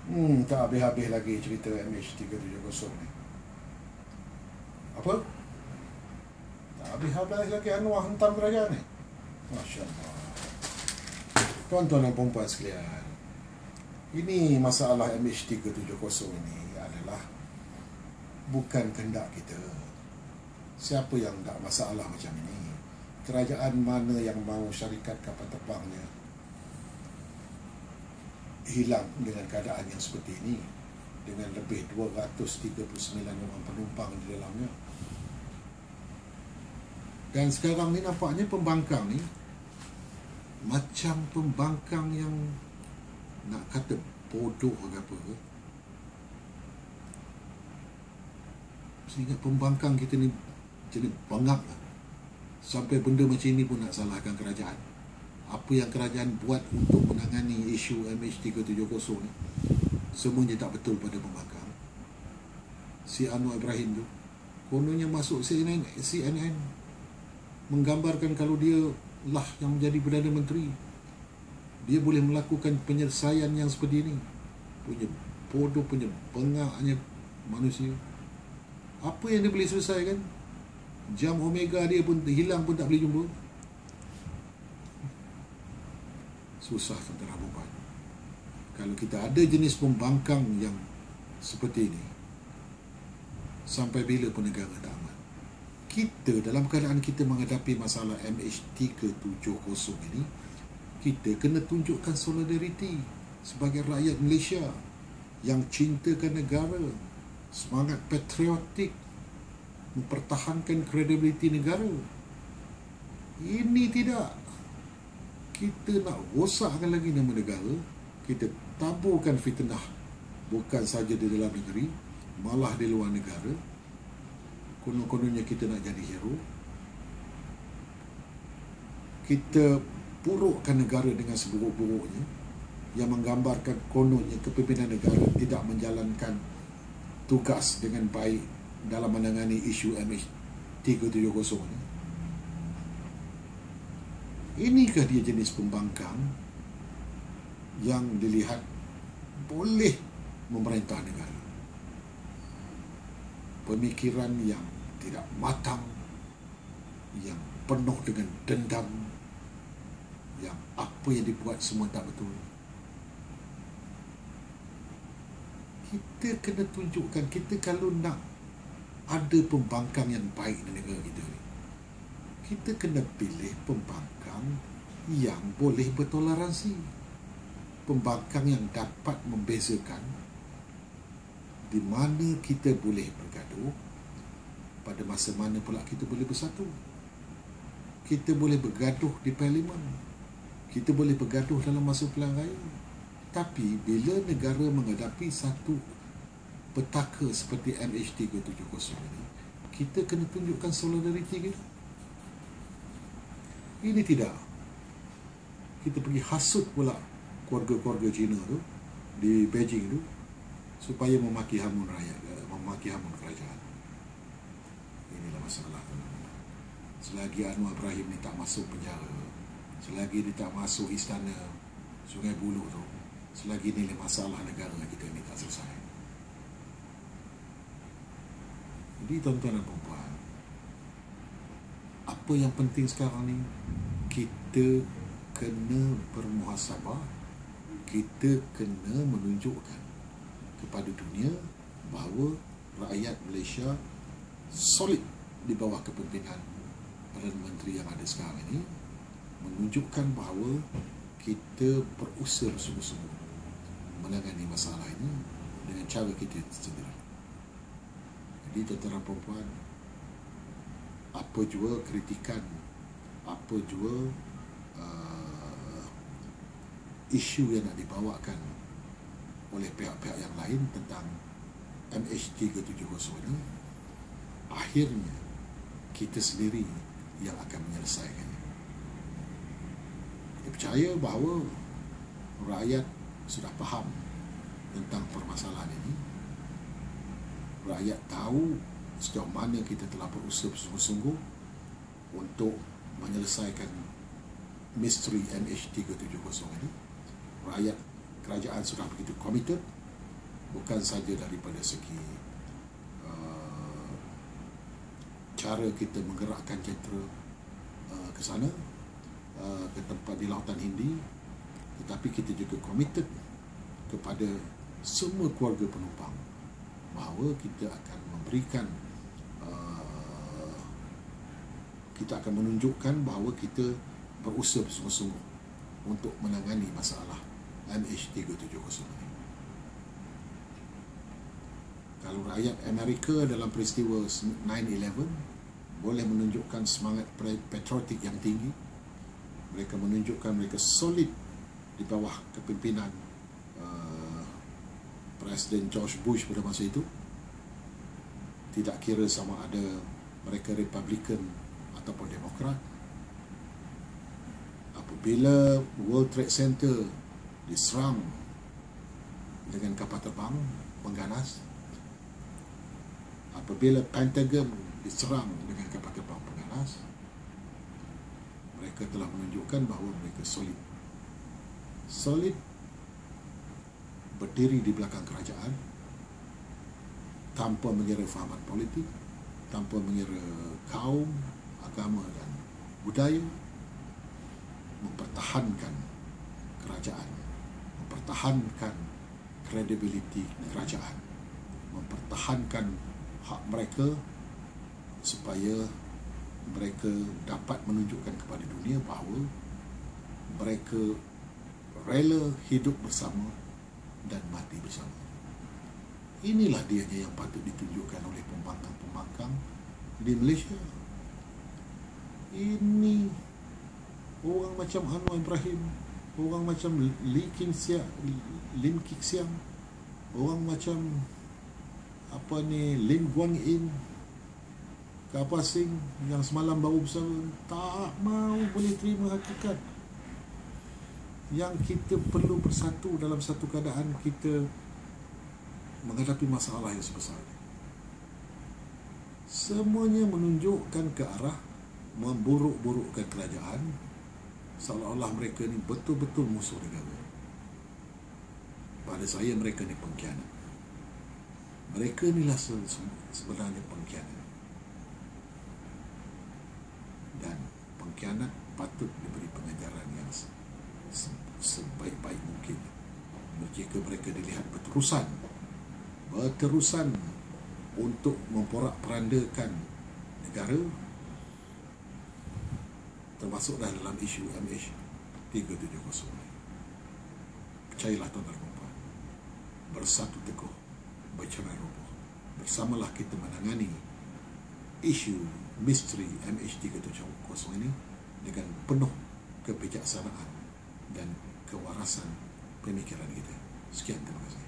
Tak habis-habis lagi cerita MH370 ni. Apa? Tak habis-habis lagi Anwar hentam kerajaan ni. Masya Allah. Tuan-tuan dan puan-puan sekalian, ini masalah MH370 ini adalah bukan kehendak kita. Siapa yang tak masalah macam ini? Kerajaan mana yang mahu syarikat kapal terbangnya hilang dengan keadaan yang seperti ini, dengan lebih 239 orang penumpang di dalamnya. Dan sekarang ni nampaknya pembangkang ni macam pembangkang yang nak kata bodoh ke apa ke. Sehingga pembangkang kita ni jadi bangap lah. Sampai benda macam ini pun nak salahkan kerajaan. Apa yang kerajaan buat untuk menangani isu MH370 ni, semuanya tak betul pada pembangkang. Si Anwar Ibrahim tu kononnya masuk CNN menggambarkan kalau dia lah yang menjadi Perdana Menteri, dia boleh melakukan penyelesaian yang seperti ini. Punya bodoh, punya bengaknya manusia. Apa yang dia boleh selesaikan? Jam Omega dia pun hilang pun tak boleh jumpa. Susah tentera beban. Kalau kita ada jenis pembangkang yang seperti ini, sampai bila pun negara tak aman? Kita dalam keadaan kita menghadapi masalah MH370 ini, kita kena tunjukkan solidariti sebagai rakyat Malaysia yang cintakan negara, semangat patriotik, mempertahankan kredibiliti negara. Ini tidak. Kita nak rosakkan lagi nama negara. Kita taburkan fitnah bukan saja di dalam negeri, malah di luar negara. Konon-kononnya kita nak jadi hero. Kita burukkan negara dengan seburuk-buruknya, yang menggambarkan kononnya kepimpinan negara tidak menjalankan tugas dengan baik dalam menangani isu MH370 ini. Inikah dia jenis pembangkang yang dilihat boleh memerintah negara? Pemikiran yang tidak matang, yang penuh dengan dendam, yang apa yang dibuat semua tak betul. Kita kena tunjukkan, kita kalau nak ada pembangkang yang baik di negara kita ni, kita kena pilih pembangkang yang boleh bertoleransi, pembangkang yang dapat membezakan di mana kita boleh bergaduh, pada masa mana pula kita boleh bersatu. Kita boleh bergaduh di parlimen, kita boleh bergaduh dalam masa pilihan raya, tapi bila negara menghadapi satu petaka seperti MH370 ini, kita kena tunjukkan solidariti kita. Ini tidak. Kita pergi hasut pula keluarga-keluarga Cina tu di Beijing tu supaya memaki hamun rakyat, memaki hamun kerajaan. Inilah masalah. Selagi Anwar Ibrahim ni tak masuk penjara, selagi dia tak masuk istana Sungai Buloh tu, selagi ni masalah negara kita ni tak selesai. Jadi tuan-tuan dan puan-puan, apa yang penting sekarang ni, kita kena bermuhasabah, kita kena menunjukkan kepada dunia bahawa rakyat Malaysia solid di bawah kepimpinan Perdana Menteri yang ada sekarang ini, menunjukkan bahawa kita berusaha sungguh-sungguh menangani masalah ini dengan cara kita sendiri. Jadi tuan-tuan dan puan-puan, apa jua kritikan, apa jua isu yang nak dibawakan oleh pihak-pihak yang lain tentang MH370 ini, akhirnya kita sendiri yang akan menyelesaikannya. Kita percaya bahawa rakyat sudah faham tentang permasalahan ini. Rakyat tahu sejauh mana kita telah berusaha bersungguh-sungguh untuk menyelesaikan misteri MH370 ini. Rakyat, kerajaan sudah begitu komited bukan saja daripada segi cara kita menggerakkan jentera ke sana, ke tempat di Lautan Hindi, tetapi kita juga committed kepada semua keluarga penumpang bahawa kita akan memberikan, kita akan menunjukkan bahawa kita berusaha bersungguh-sungguh untuk menangani masalah MH370 ini. Kalau rakyat Amerika dalam peristiwa 9/11 boleh menunjukkan semangat patriotik yang tinggi, mereka menunjukkan mereka solid di bawah kepimpinan Presiden George Bush pada masa itu, tidak kira sama ada mereka Republican ataupun Demokrat. Apabila World Trade Center diserang dengan kapal terbang mengganas, apabila Pentagon diserang dengan kapal terbang pengganas, mereka telah menunjukkan bahawa mereka solid berdiri di belakang kerajaan tanpa mengira fahaman politik, tanpa mengira kaum, agama dan budaya, mempertahankan kerajaan, mempertahankan kredibiliti kerajaan, mempertahankan hak mereka supaya mereka dapat menunjukkan kepada dunia bahawa mereka rela hidup bersama dan mati bersama. Inilah dianya yang patut ditunjukkan oleh pembangkang-pembangkang di Malaysia. Ini orang macam Anwar Ibrahim, orang macam Lim Kik Siang, orang macam Lim Guan Yin, Kapal Singh yang semalam baru bersama, tak mau boleh terima hakikat yang kita perlu bersatu dalam satu keadaan kita menghadapi masalah yang sebesar ini. Semuanya menunjukkan ke arah memburuk-burukkan kerajaan, seolah-olah mereka ni betul-betul musuh negara. Pada saya, mereka ni pengkhianat. Mereka inilah sebenarnya pengkhianat. Dan pengkhianat patut diberi pengajaran yang sebaik-baik mungkin. Jika mereka dilihat berterusan untuk memporak-perandakan negara, termasuklah dalam isu MH370. Percayalah tuan-tuan dan puan, bersatu teguh, bercerai roboh. Bersamalah kita menangani isu misteri MH370 ini dengan penuh kebijaksanaan dan kewarasan pemikiran kita. Sekian, terima kasih.